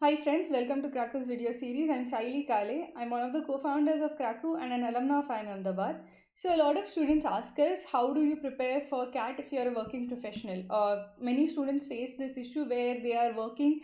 Hi friends, welcome to Cracku's video series. I'm Sayali Kale. I'm one of the co-founders of Cracku and an alumna of IIM Ahmedabad. So a lot of students ask us, how do you prepare for CAT if you're a working professional? Many students face this issue where they are working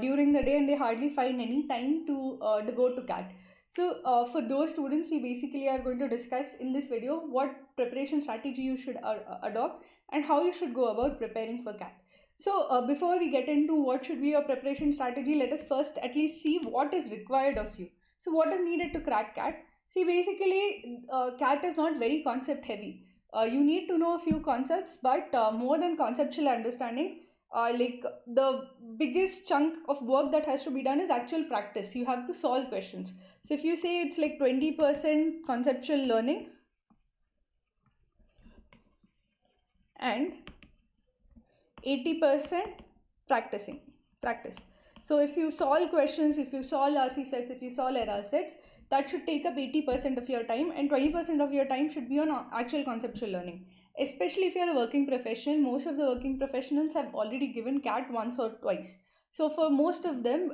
during the day and they hardly find any time to devote to CAT. So for those students, we basically are going to discuss in this video what preparation strategy you should adopt and how you should go about preparing for CAT. So before we get into what should be your preparation strategy, let us first at least see what is required of you. So what is needed to crack CAT? See, basically, CAT is not very concept heavy. You need to know a few concepts, but more than conceptual understanding, like the biggest chunk of work that has to be done is actual practice. You have to solve questions. So if you say it's like 20% conceptual learning and 80% practice. So if you solve questions, if you solve RC sets, if you solve error sets, that should take up 80% of your time, and 20% of your time should be on actual conceptual learning. Especially if you're a working professional, most of the working professionals have already given CAT once or twice. So for most of them,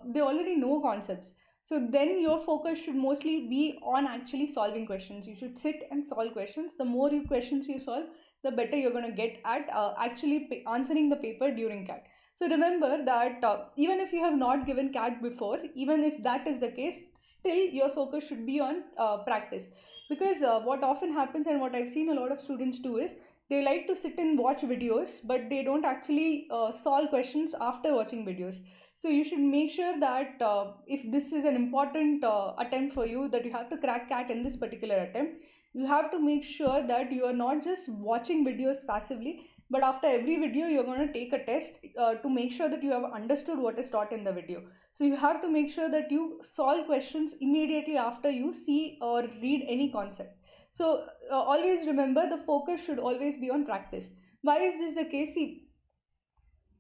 they already know concepts. So then your focus should mostly be on actually solving questions. You should sit and solve questions. The more questions you solve, the better you're going to get at actually answering the paper during CAT. So remember that even if you have not given CAT before, even if that is the case, still your focus should be on practice. Because what often happens and what I've seen a lot of students do is they like to sit and watch videos, but they don't actually solve questions after watching videos. So you should make sure that if this is an important attempt for you, that you have to crack CAT in this particular attempt, you have to make sure that you are not just watching videos passively, but after every video you're going to take a test to make sure that you have understood what is taught in the video. So you have to make sure that you solve questions immediately after you see or read any concept. So always remember, the focus should always be on practice. Why is this the case? See,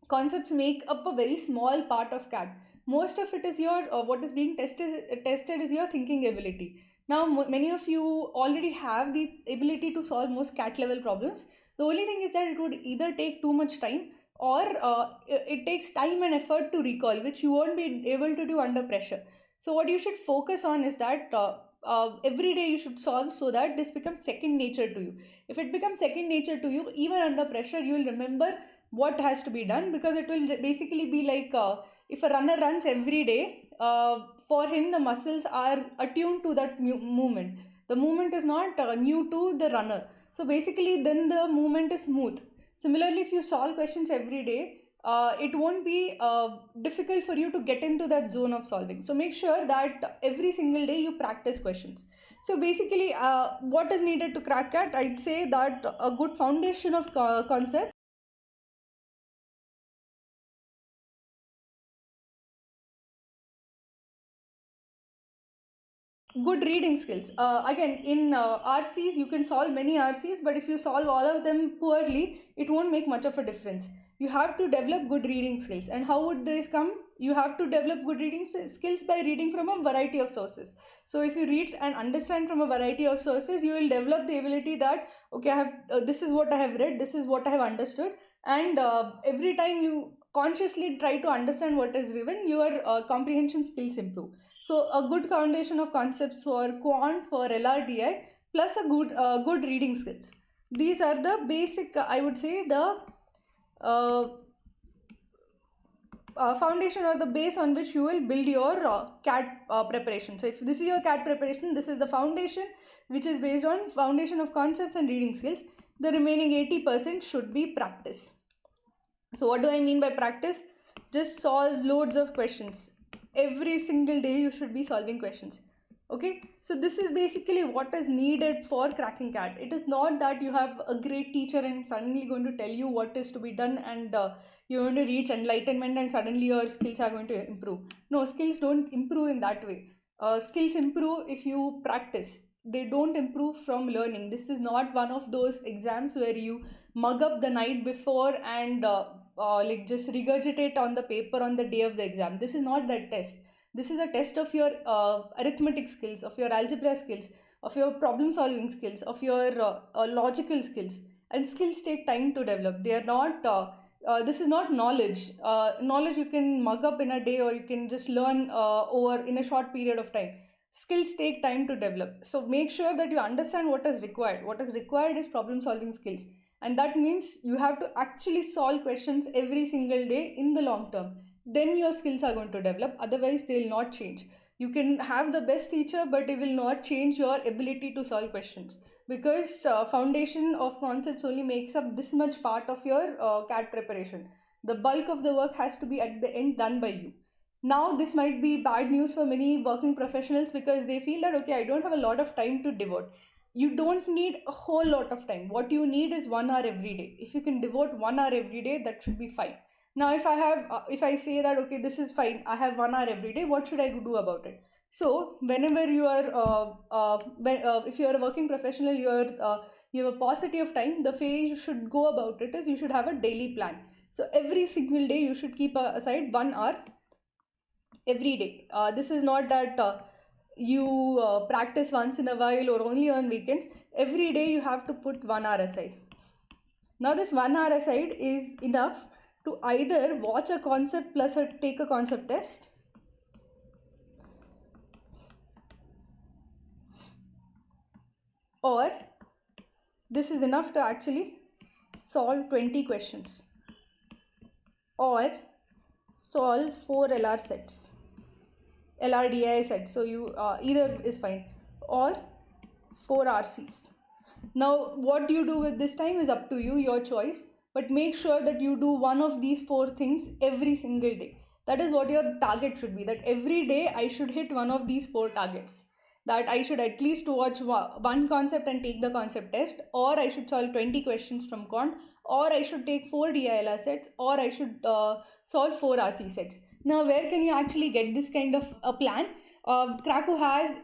concepts make up a very small part of CAT. Most of it is your what is being tested is your thinking ability. Now many of you already have the ability to solve most CAT level problems. The only thing is that it would either take too much time, or it takes time and effort to recall, which you won't be able to do under pressure. So what you should focus on is that every day you should solve, so that this becomes second nature to you. If it becomes second nature to you, even under pressure you will remember what has to be done, because it will basically be like if a runner runs every day, for him the muscles are attuned to that movement. The movement is not new to the runner, so basically then the movement is smooth. Similarly, if you solve questions every day, it won't be difficult for you to get into that zone of solving. So make sure that every single day you practice questions. So basically, what is needed to crack CAT? I'd say that a good foundation of concept, good reading skills. Again, in RCs you can solve many RCs, but if you solve all of them poorly, it won't make much of a difference. You have to develop good reading skills. And how would this come? You have to develop good reading skills by reading from a variety of sources. So if you read and understand from a variety of sources, you will develop the ability that, okay, I have this is what I have read, this is what I have understood, and every time you consciously try to understand what is given, your comprehension skills improve. So a good foundation of concepts for Quant, for LRDI, plus a good reading skills. These are the basic, I would say, the uh, foundation or the base on which you will build your CAT preparation. So if this is your CAT preparation, this is the foundation, which is based on foundation of concepts and reading skills. The remaining 80% should be practice. So what do I mean by practice? Just solve loads of questions. Every single day you should be solving questions. Okay, so this is basically what is needed for cracking CAT. It is not that you have a great teacher and suddenly going to tell you what is to be done, and you're going to reach enlightenment and suddenly your skills are going to improve. No, skills don't improve in that way. Skills improve if you practice. They don't improve from learning. This is not one of those exams where you mug up the night before and like just regurgitate on the paper on the day of the exam. This is not that test. This is a test of your arithmetic skills, of your algebra skills, of your problem solving skills, of your logical skills. And skills take time to develop. They are not This is not knowledge. Knowledge you can mug up in a day, or you can just learn over in a short period of time. Skills take time to develop. So make sure that you understand what is required. What is required is problem solving skills. And that means you have to actually solve questions every single day in the long term. Then your skills are going to develop. Otherwise, they will not change. You can have the best teacher, but it will not change your ability to solve questions, because foundation of concepts only makes up this much part of your CAT preparation. The bulk of the work has to be at the end done by you. Now this might be bad news for many working professionals, because they feel that, okay, I don't have a lot of time to devote. You don't need a whole lot of time. What you need is 1 hour every day. If you can devote 1 hour every day, that should be fine. Now if I say that, okay, this is fine, I have 1 hour every day, what should I do about it? So whenever you are if you are a working professional, you have a paucity of time, the way you should go about it is you should have a daily plan. So every single day you should keep aside 1 hour every day. This is not that you practice once in a while or only on weekends. Every day you have to put 1 hour aside. Now this 1 hour aside is enough to either watch a concept plus take a concept test, or this is enough to actually solve 20 questions, or solve 4 LR sets, LRDI sets. So you either is fine, or 4 RCs. Now what you do with this time is up to you, your choice, but make sure that you do one of these 4 things every single day. That is what your target should be, that every day I should hit one of these 4 targets. That I should at least watch one concept and take the concept test, or I should solve 20 questions from Quant, or I should take 4 DILR sets, or I should solve 4 RC sets. Now where can you actually get this kind of a plan? Cracku has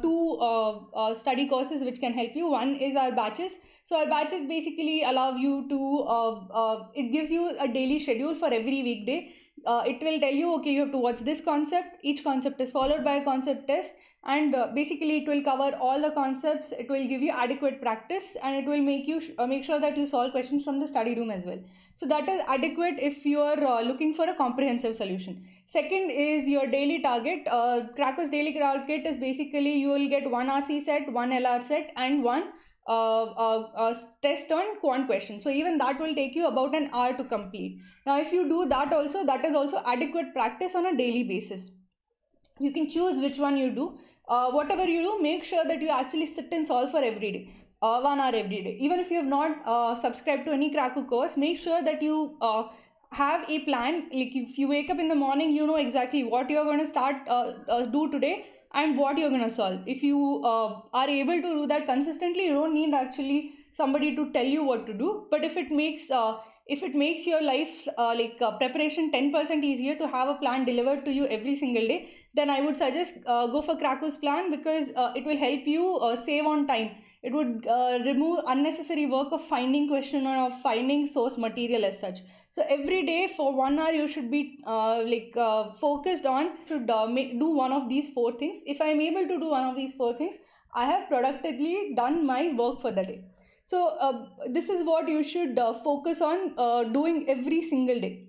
two study courses which can help you. One is our batches. So our batches basically allow you to, it gives you a daily schedule for every weekday. It will tell you, okay, you have to watch this concept. Each concept is followed by a concept test, and basically it will cover all the concepts. It will give you adequate practice, and it will make you make sure that you solve questions from the study room as well. So that is adequate if you are looking for a comprehensive solution. Second is your daily target. Cracku's daily target is basically you will get 1 RC set, 1 LR set, and 1 test on quant question. So even that will take you about an hour to complete. Now if you do that also, that is also adequate practice on a daily basis. You can choose which one you do. Whatever you do, make sure that you actually sit and solve for every day, 1 hour every day. Even if you have not subscribed to any Cracku course, make sure that you have a plan. Like if you wake up in the morning, you know exactly what you're going to start do today and what you're going to solve. If you are able to do that consistently, you don't need actually somebody to tell you what to do. But if it makes your life preparation 10% easier to have a plan delivered to you every single day, then I would suggest go for Cracku's plan, because it will help you save on time. It would remove unnecessary work of finding question or of finding source material as such. So every day for 1 hour you should be focused on, should do one of these 4 things. If I am able to do one of these 4 things, I have productively done my work for the day. So this is what you should focus on doing every single day.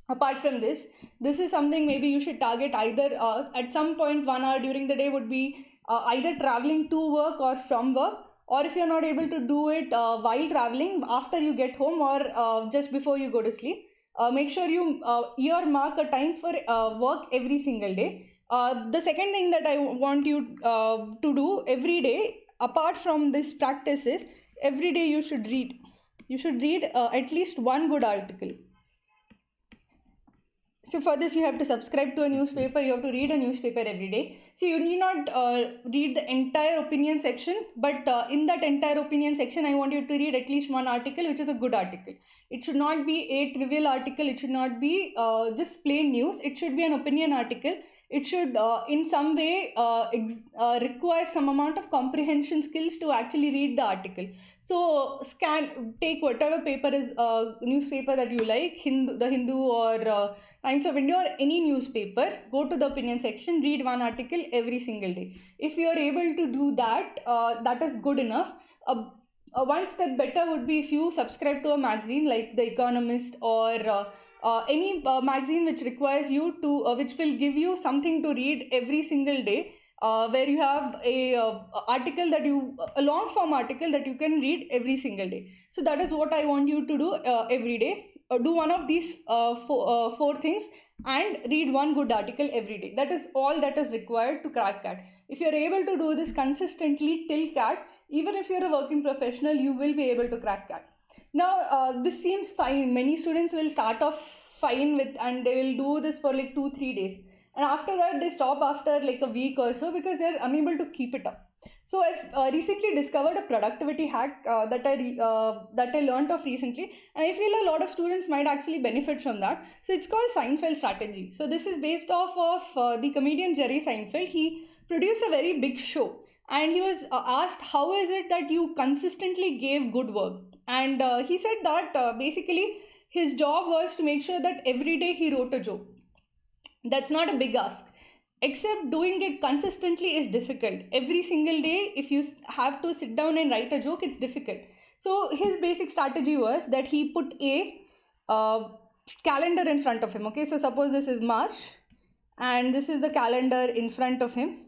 Apart from this is something maybe you should target either at some point 1 hour during the day would be either traveling to work or from work, or if you're not able to do it while traveling, after you get home or just before you go to sleep, make sure you earmark a time for work every single day. The second thing that I want you to do every day, apart from this practice, is every day you should read. You should read at least one good article. So for this you have to subscribe to a newspaper, you have to read a newspaper every day. So you need not read the entire opinion section, but in that entire opinion section I want you to read at least one article which is a good article. It should not be a trivial article, it should not be just plain news, it should be an opinion article. It should in some way require some amount of comprehension skills to actually read the article. So take whatever paper is newspaper that you like, the Hindu or Times of India or any newspaper, go to the opinion section, read one article every single day. If you are able to do that, that is good enough. one step better would be if you subscribe to a magazine like The Economist or any magazine which requires you to, which will give you something to read every single day, where you have a long form article that you can read every single day. So that is what I want you to do every day. Do one of these four things and read one good article every day. That is all that is required to crack CAT. If you are able to do this consistently till CAT, even if you're a working professional, you will be able to crack CAT. Now, this seems fine. Many students will start off fine with, and they will do this for like 2-3 days. And after that, they stop after like a week or so because they're unable to keep it up. So I've recently discovered a productivity hack that I learned of recently, and I feel a lot of students might actually benefit from that. So it's called Seinfeld strategy. So this is based off of the comedian Jerry Seinfeld. He produced a very big show, and he was asked, how is it that you consistently gave good work? And he said that basically his job was to make sure that every day he wrote a joke. That's not a big ask, except doing it consistently is difficult. Every single day, if you have to sit down and write a joke, it's difficult. So his basic strategy was that he put a calendar in front of him. Okay, so suppose this is March and this is the calendar in front of him.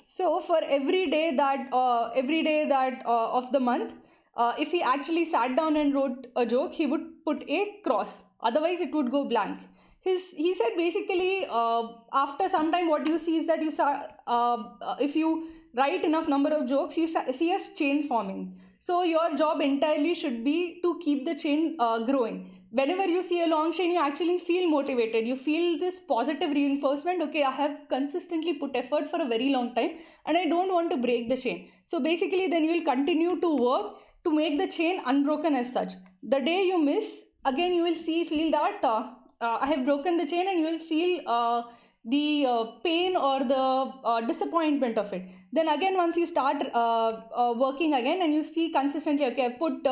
So for every day that of the month, if he actually sat down and wrote a joke, he would put a cross. Otherwise, it would go blank. He said basically after some time what you see is that if you write enough number of jokes, you see a chain forming. So your job entirely should be to keep the chain growing. Whenever you see a long chain, you actually feel motivated. You feel this positive reinforcement. Okay, I have consistently put effort for a very long time and I don't want to break the chain. So basically then you will continue to work to make the chain unbroken as such. The day you miss, again you will feel that I have broken the chain, and you will feel the pain or the disappointment of it. Then again, once you start working again and you see consistently, okay, I put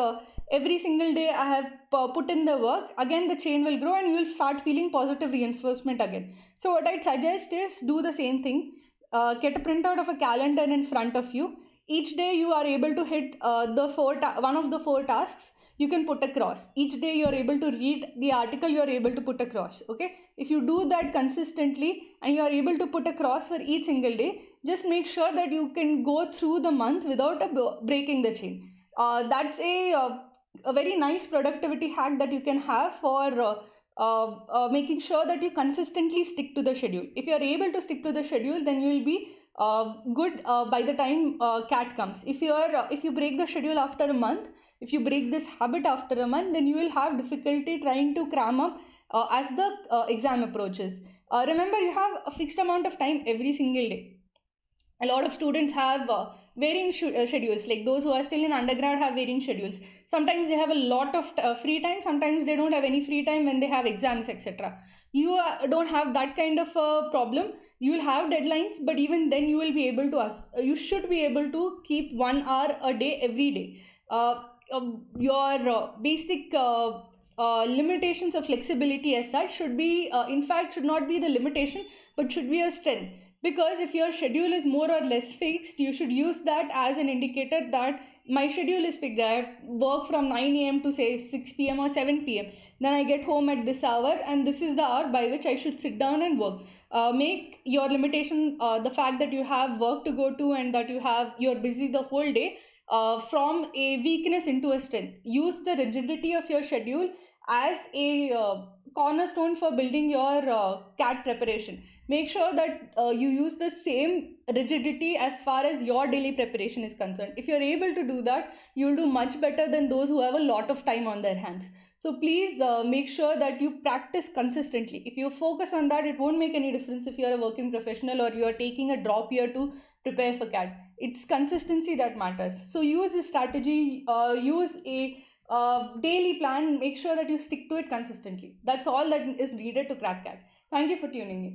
every single day I have put in the work, again the chain will grow and you will start feeling positive reinforcement again. So what I'd suggest is do the same thing. Get a printout of a calendar in front of you. Each day you are able to hit one of the four tasks. You can put a cross. Each day you are able to read the article, you are able to put a cross. Okay, if you do that consistently and you are able to put a cross for each single day, just make sure that you can go through the month without breaking the chain. That's a very nice productivity hack that you can have for making sure that you consistently stick to the schedule. If you are able to stick to the schedule, then you will be good by the time CAT comes. If you break the schedule after a month, if you break this habit after a month, then you will have difficulty trying to cram up as the exam approaches. Remember, you have a fixed amount of time every single day. A lot of students have varying schedules, like those who are still in undergrad have varying schedules. Sometimes they have a lot of free time, sometimes they don't have any free time when they have exams, etc. You don't have that kind of problem. You will have deadlines, but even then you will be able to you should be able to keep 1 hour a day every day. Your basic limitations of flexibility as such should be in fact should not be the limitation, but should be a strength. Because if your schedule is more or less fixed, you should use that as an indicator that my schedule is fixed. I work from 9 a.m. to say 6 p.m. or 7 p.m. Then I get home at this hour, and this is the hour by which I should sit down and work. Make your limitation the fact that you have work to go to and that you're busy the whole day from a weakness into a strength. Use the rigidity of your schedule as a cornerstone for building your CAT preparation. Make sure that you use the same rigidity as far as your daily preparation is concerned. If you're able to do that, you'll do much better than those who have a lot of time on their hands. So please make sure that you practice consistently. If you focus on that, it won't make any difference if you're a working professional or you're taking a drop year to prepare for CAT. It's consistency that matters. So use this strategy, use a daily plan, make sure that you stick to it consistently. That's all that is needed to crack CAT. Thank you for tuning in.